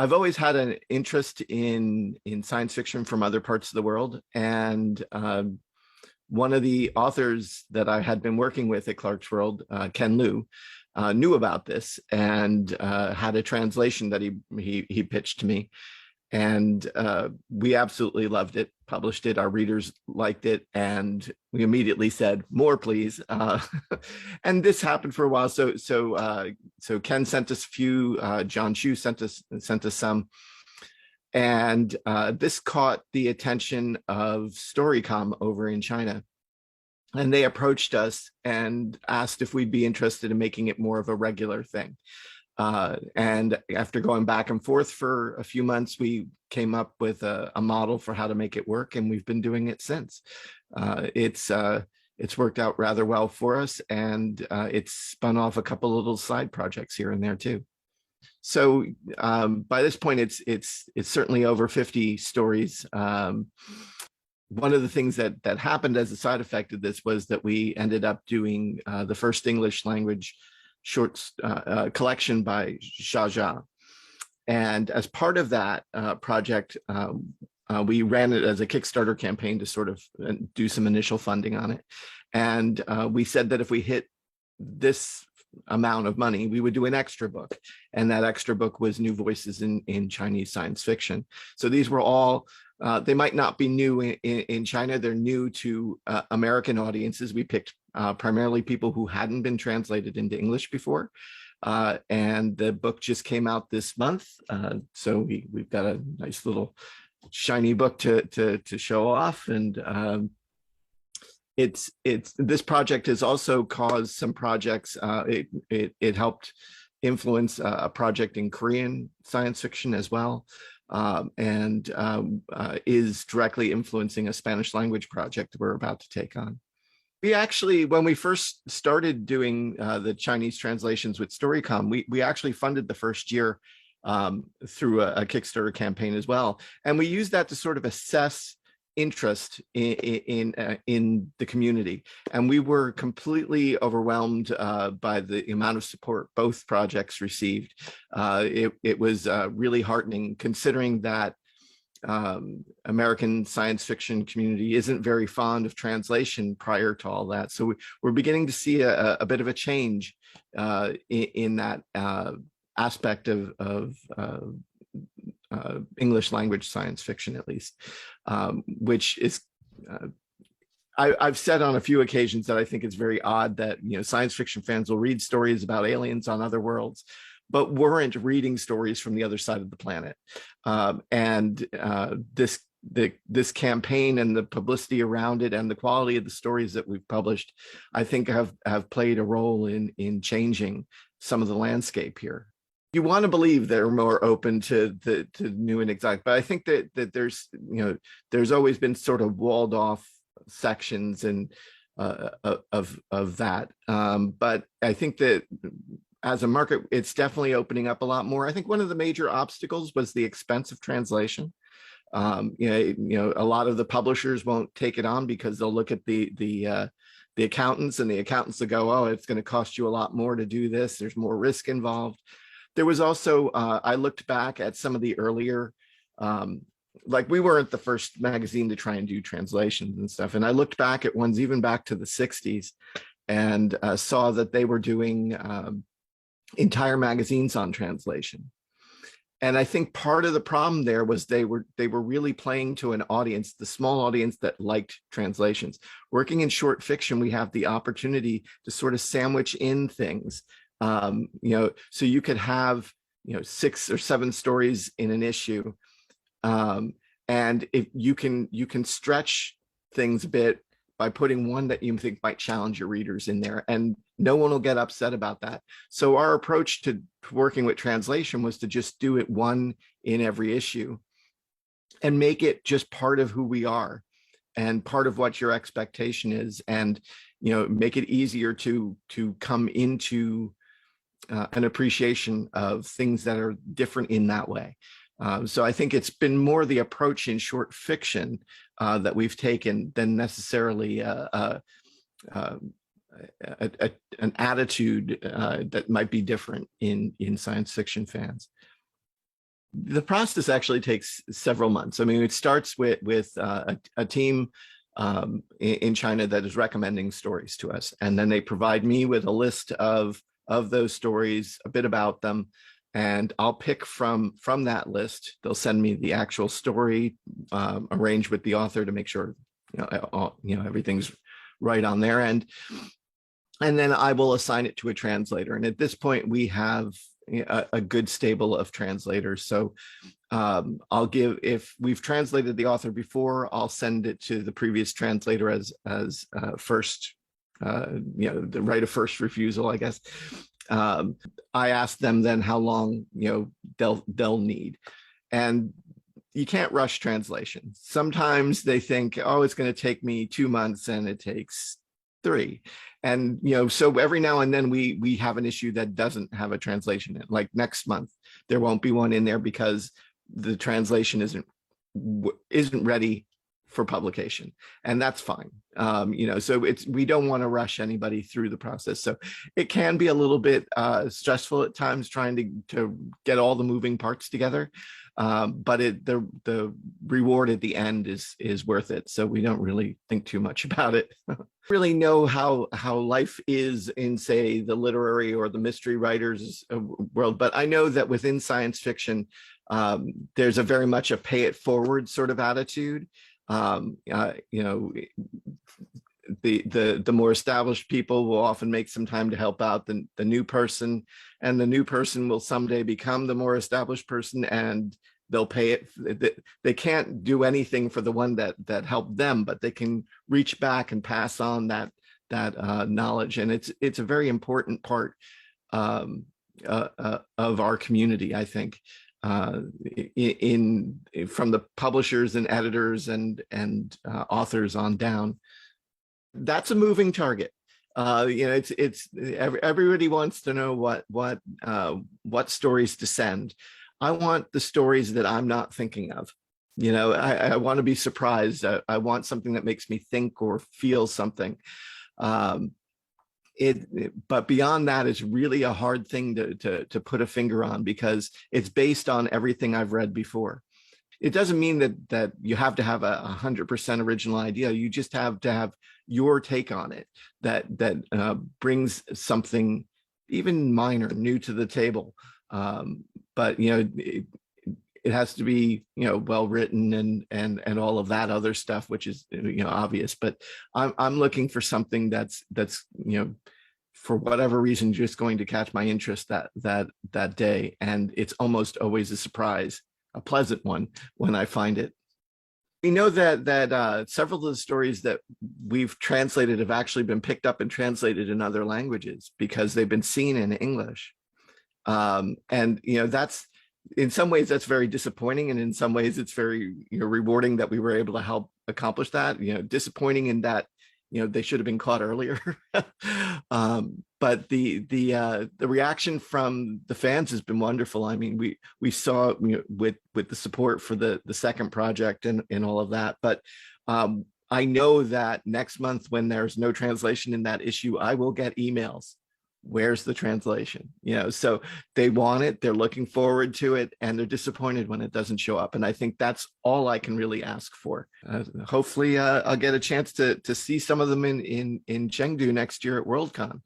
I've always had an interest in science fiction from other parts of the world, and one of the authors that I had been working with at Clarke's World, Ken Liu, knew about this and had a translation that he pitched to me, and we absolutely loved it, published it, our readers liked it, and we immediately said, more please. And this happened for a while. So Ken sent us a few, John Chu sent us some, and this caught the attention of Storycom over in China. And they approached us and asked if we'd be interested in making it more of a regular thing. And after going back and forth for a few months, we came up with a model for how to make it work, and we've been doing it since. It's worked out rather well for us, and it's spun off a couple of little side projects here and there too. So by this point, it's certainly over 50 stories. One of the things that happened as a side effect of this was that we ended up doing the first English language short collection by Xia. And as part of that project, we ran it as a Kickstarter campaign to sort of do some initial funding on it. And we said that if we hit this amount of money, we would do an extra book. And that extra book was New Voices in Chinese Science Fiction. So these were all, they might not be new in China, they're new to American audiences. We picked primarily people who hadn't been translated into English before. And the book just came out this month. So we've got a nice little shiny book to show off. And this project has also caused some projects. It helped influence a project in Korean science fiction as well, and is directly influencing a Spanish language project we're about to take on. We actually, when we first started doing the Chinese translations with Storycom, we actually funded the first year through a Kickstarter campaign as well. And we used that to sort of assess interest in the community. And we were completely overwhelmed by the amount of support both projects received. It was really heartening, considering that American science fiction community isn't very fond of translation prior to all that. So we're beginning to see a bit of a change in that aspect of English language science fiction, at least, which is, I've said on a few occasions that I think it's very odd that, science fiction fans will read stories about aliens on other worlds, but weren't reading stories from the other side of the planet. This campaign and the publicity around it and the quality of the stories that we've published, I think have played a role in changing some of the landscape here. You want to believe they're more open to new and exotic, but I think that there's always been sort of walled off sections and of that. But I think that as a market, it's definitely opening up a lot more. I think one of the major obstacles was the expense of translation. A lot of the publishers won't take it on because they'll look at the accountants, and the accountants will go, oh, it's going to cost you a lot more to do this. There's more risk involved. There was also, I looked back at some of the earlier, like we weren't the first magazine to try and do translations and stuff. And I looked back at ones even back to the 60s and saw that they were doing entire magazines on translation. And I think part of the problem there was they were really playing to an audience, the small audience that liked translations. Working in short fiction, we have the opportunity to sort of sandwich in things. So you could have 6 or 7 stories in an issue, and if you can stretch things a bit by putting one that you think might challenge your readers in there, and no one will get upset about that. So our approach to working with translation was to just do it one in every issue and make it just part of who we are and part of what your expectation is, and make it easier to come into an appreciation of things that are different in that way. So I think it's been more the approach in short fiction that we've taken than necessarily an attitude that might be different in science fiction fans. The process actually takes several months. I mean, it starts with a team in China that is recommending stories to us, and then they provide me with a list of those stories, a bit about them, and I'll pick from that list. They'll send me the actual story, arranged with the author to make sure everything's right on their end, and then I will assign it to a translator. And at this point, we have a good stable of translators. So if we've translated the author before, I'll send it to the previous translator as first, the right of first refusal, I guess. I ask them then how long they'll need, and you can't rush translation. Sometimes they think, oh, it's going to take me 2 months, and it takes 3. And so every now and then we have an issue that doesn't have a translation in. Like next month, there won't be one in there because the translation isn't ready for publication, and that's fine. So we don't want to rush anybody through the process. So it can be a little bit stressful at times trying to get all the moving parts together, but the reward at the end is worth it. So we don't really think too much about it. Really know how life is in, say, the literary or the mystery writers world, but I know that within science fiction, there's a very much a pay it forward sort of attitude. The more established people will often make some time to help out the new person, and the new person will someday become the more established person, and they'll pay it. They can't do anything for the one that helped them, but they can reach back and pass on that knowledge, and it's a very important part of our community, I think. From the publishers and editors and authors on down. That's a moving target. Everybody wants to know what stories to send. I want the stories that I'm not thinking of. I want to be surprised. I want something that makes me think or feel something. But beyond that, it's really a hard thing to put a finger on, because it's based on everything I've read before. It doesn't mean that you have to have a 100% original idea. You just have to have your take on it that brings something even minor, new to the table. But it has to be well written and all of that other stuff, which is obvious. But I'm looking for something that's for whatever reason just going to catch my interest that day, and it's almost always a surprise, a pleasant one, when I find it. We know that several of the stories that we've translated have actually been picked up and translated in other languages because they've been seen in English. And that's, in some ways that's very disappointing, and in some ways it's very rewarding that we were able to help accomplish that. Disappointing in that they should have been caught earlier. But the reaction from the fans has been wonderful. I mean, we saw with the support for the second project and all of that. But I know that next month, when there's no translation in that issue, I will get emails. Where's the translation? So they want it, they're looking forward to it, and they're disappointed when it doesn't show up. And I think that's all I can really ask for. Hopefully I'll get a chance to see some of them in Chengdu next year at Worldcon.